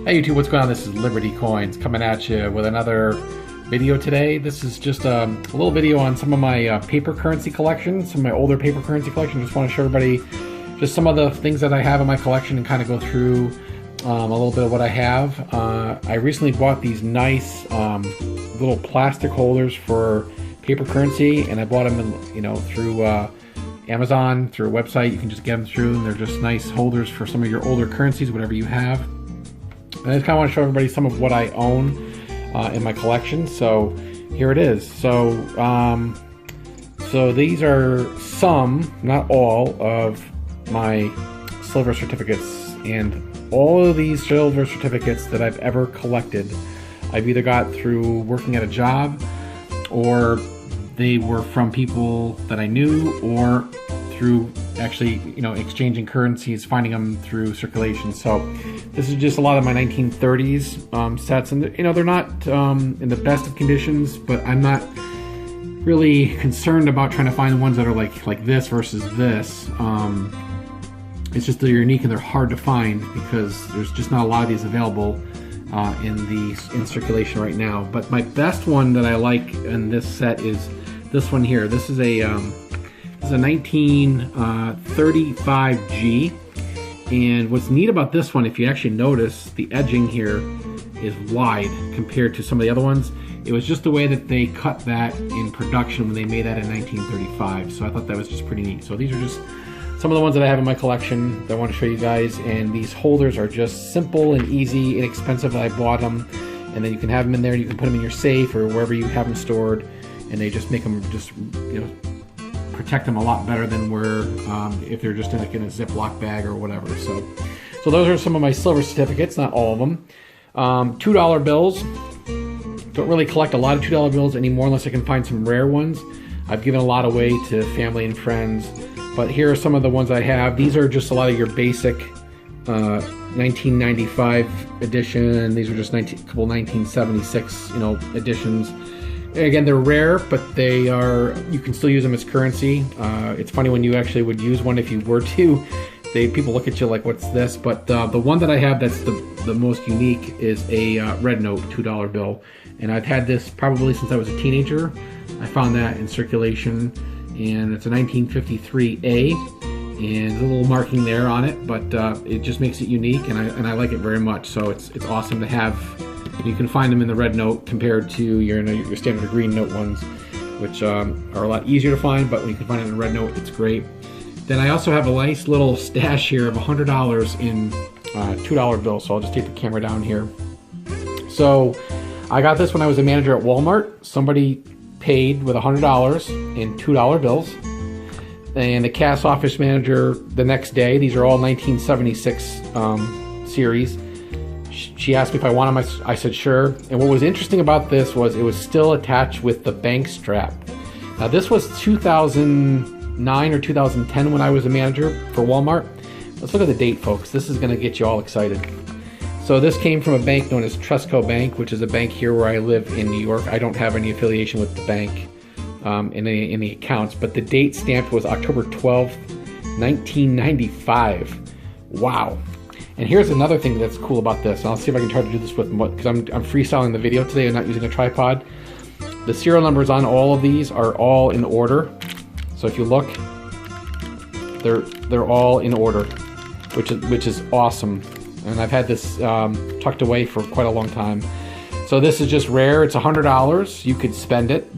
Hey YouTube, what's going on? This is Liberty Coins coming at you with another video today. This is just a little video on some of my paper currency collection, some of my older paper currency collection. Just want to show everybody just some of the things that I have in my collection and kind of go through a little bit of what I have. I recently bought these nice little plastic holders for paper currency, and I bought them through Amazon, through a website. You can just get them through, and they're just nice holders for some of your older currencies, whatever you have. And I just kind of want to show everybody some of what I own in my collection. So here it is. So these are some, not all, of my silver certificates, and all of these silver certificates that I've ever collected, I've either got through working at a job, or they were from people that I knew, or through actually, exchanging currencies, finding them through circulation. So this is just a lot of my 1930s sets, and they're not in the best of conditions, but I'm not really concerned about trying to find the ones that are like this versus this. It's just they're unique and they're hard to find because there's just not a lot of these available in circulation right now. But my best one that I like in this set is this one here. This is a 1935G, and what's neat about this one, if you actually notice, the edging here is wide compared to some of the other ones. It was just the way that they cut that in production when they made that in 1935, so I thought that was just pretty neat. So these are just some of the ones that I have in my collection that I want to show you guys, and these holders are just simple and easy, inexpensive. I bought them, and then you can have them in there, and you can put them in your safe or wherever you have them stored, and they just make them just, protect them a lot better than where if they're just in a Ziploc bag or whatever. So those are some of my silver certificates, not all of them. $2 bills. Don't really collect a lot of $2 bills anymore unless I can find some rare ones. I've given a lot away to family and friends, but here are some of the ones I have. These are just a lot of your basic 1995 edition. These are just a couple 1976 editions. Again, they're rare, but you can still use them as currency. It's funny when you actually would use one, if you were to, people look at you like, what's this? But the one that I have that's the most unique is a red note $2 bill. And I've had this probably since I was a teenager. I found that in circulation, and it's a 1953A, and there's a little marking there on it, but it just makes it unique, and I like it very much. So it's awesome to have. You can find them in the red note compared to your standard green note ones, which are a lot easier to find, but when you can find it in red note, it's great. Then I also have a nice little stash here of $100 in $2 bills, so I'll just take the camera down here. So I got this when I was a manager at Walmart. Somebody paid with $100 in $2 bills, and the cash office manager the next day, these are all 1976 series, she asked me if I wanted them. I said sure. And what was interesting about this was it was still attached with the bank strap. Now this was 2009 or 2010 when I was a manager for Walmart. Let's look at the date, folks. This is going to get you all excited. So this came from a bank known as Trustco Bank, which is a bank here where I live in New York. I don't have any affiliation with the bank in the accounts, but the date stamped was October 12th, 1995. Wow. And here's another thing that's cool about this. And I'll see if I can try to do this with, because I'm freestyling the video today and not using a tripod. The serial numbers on all of these are all in order. So if you look, they're all in order, which is awesome. And I've had this tucked away for quite a long time. So this is just rare. It's $100. You could spend it,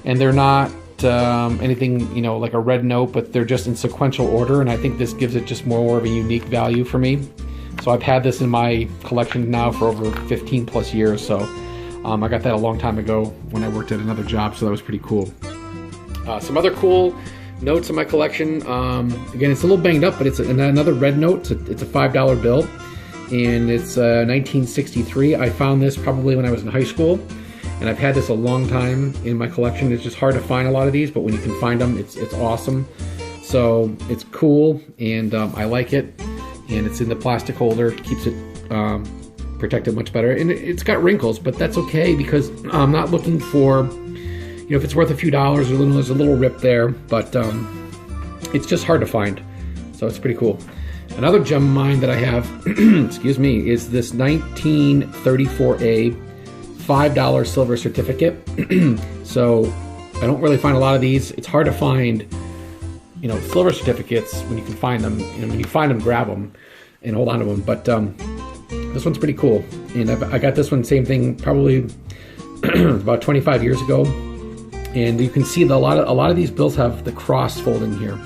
and they're not anything like a red note, but they're just in sequential order, and I think this gives it just more of a unique value for me. So I've had this in my collection now for over 15 plus years. So I got that a long time ago when I worked at another job, so that was pretty cool. Some other cool notes in my collection. Again, it's a little banged up, but it's another red note. It's a $5 bill, and it's 1963. I found this probably when I was in high school, and I've had this a long time in my collection. It's just hard to find a lot of these, but when you can find them, it's awesome. So it's cool, and I like it, and it's in the plastic holder. It keeps it protected much better, and it's got wrinkles, but that's okay because I'm not looking for, if it's worth a few dollars, there's a little rip there, but it's just hard to find, so it's pretty cool. Another gem of mine that I have, excuse me, is this 1934A $5 silver certificate. So I don't really find a lot of these. It's hard to find, you know, silver certificates when you can find them. And when you find them, grab them and hold on to them. But this one's pretty cool. And I got this one, same thing, probably about 25 years ago. And you can see that a lot of these bills have the cross folding here.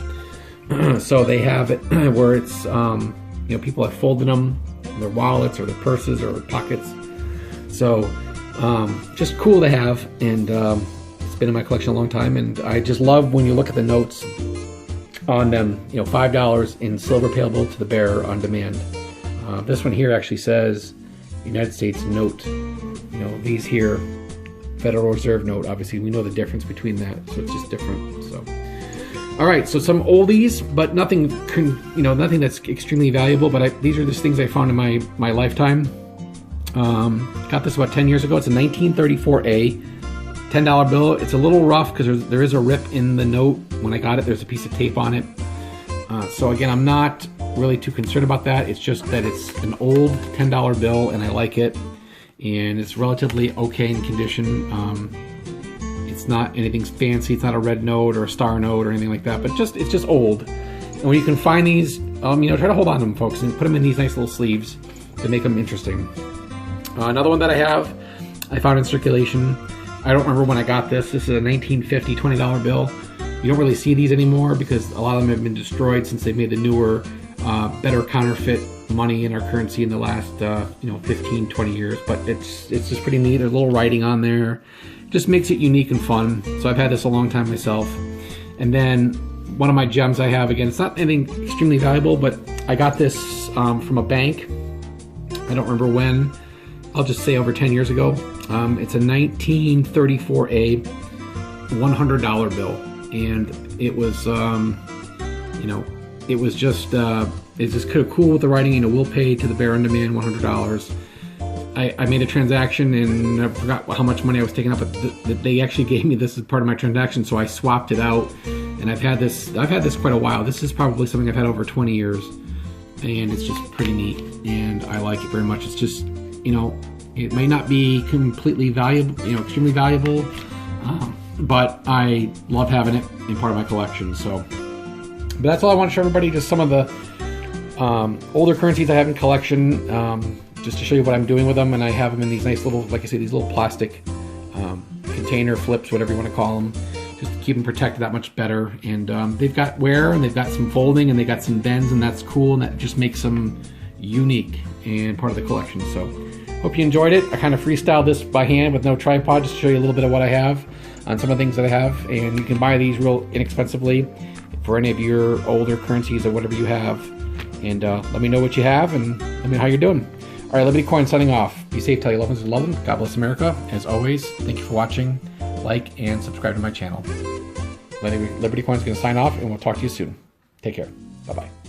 So they have it where it's, you know, people have folded them in their wallets or their purses or their pockets. So just cool to have, and it's been in my collection a long time. And I just love when you look at the notes on them, you know, $5 in silver payable to the bearer on demand. This one here actually says United States note. You know, these here, Federal Reserve note. Obviously, we know the difference between that, so it's just different. So. All right, so some oldies, but nothing, you know, nothing that's extremely valuable. But these are just things I found in my lifetime. Got this about 10 years ago. It's a 1934A $10 bill. It's a little rough because there is a rip in the note. When I got it, there's a piece of tape on it. So again, I'm not really too concerned about that. It's just that it's an old $10 bill, and I like it, and it's relatively okay in condition. It's not anything fancy. It's not a red note or a star note or anything like that, but it's just old. And when you can find these, you know, try to hold on to them, folks, and put them in these nice little sleeves to make them interesting. Another one that I found in circulation. I don't remember when I got this. This is a 1950 $20 bill. You don't really see these anymore because a lot of them have been destroyed since they made the newer, better counterfeit money in our currency in the last, you know, 15, 20 years. But it's just pretty neat. There's a little writing on there. Just makes it unique and fun. So I've had this a long time myself. And then one of my gems I have, again, it's not anything extremely valuable, but I got this from a bank. I don't remember when. I'll just say over 10 years ago. It's a 1934A $100 bill. And it was, you know, it was just, it's just kind of cool with the writing, you know, we'll pay to the bearer on demand $100. I made a transaction and I forgot how much money I was taking up, but they actually gave me this as part of my transaction, so I swapped it out. And I've had this quite a while. This is probably something I've had over 20 years, and it's just pretty neat, and I like it very much. It's just, you know, it may not be completely valuable, you know, extremely valuable, but I love having it in part of my collection. So, but that's all I want to show everybody, just some of the older currencies I have in collection, just to show you what I'm doing with them. And I have them in these nice little, like I say, these little plastic container flips, whatever you want to call them, just to keep them protected that much better. And they've got wear, and they've got some folding, and they got some bends, and that's cool, and that just makes them unique and part of the collection. So hope you enjoyed it. I kind of freestyled this by hand with no tripod, just to show you a little bit of what I have on some of the things that I have. And you can buy these real inexpensively for any of your older currencies or whatever you have. And let me know what you have, and let me know how you're doing. All right, Liberty Coin signing off. Be safe, tell your loved ones to love them. God bless America. As always, thank you for watching. Like and subscribe to my channel. Liberty Coin's going to sign off, and we'll talk to you soon. Take care. Bye-bye.